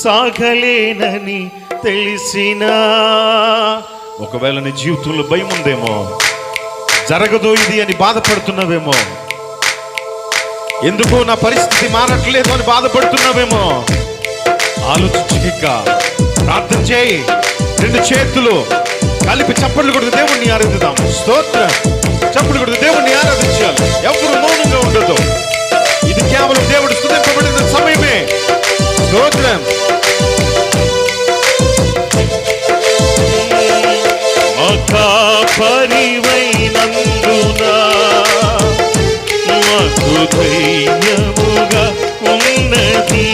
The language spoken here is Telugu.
సాగలేనని తెలిసినా. ఒకవేళ నీ జీవితంలో భయం ఉందేమో, జరగదో ఇది అని బాధపడుతున్నావేమో, ఎందుకో నా పరిస్థితి మారట్లేదు అని బాధపడుతున్నావేమో, ఆలోచించక ప్రార్థన చేయి. 2 చేతులు కలిపి చప్పట్లు కొడుతూ దేవుణ్ణి ఆరాధిద్దాం. స్తోత్రం. చప్పట్లు కొడుతూ దేవుణ్ణి ఆరాధించాలి. ఎవరు మౌనంగా ఉండదు. ఇది కేవలం దేవుడు స్తుతింపబడిన సమయమే. స్తోత్రం. పరివైనందునా మాకు ధైర్యముగా ఉన్నది.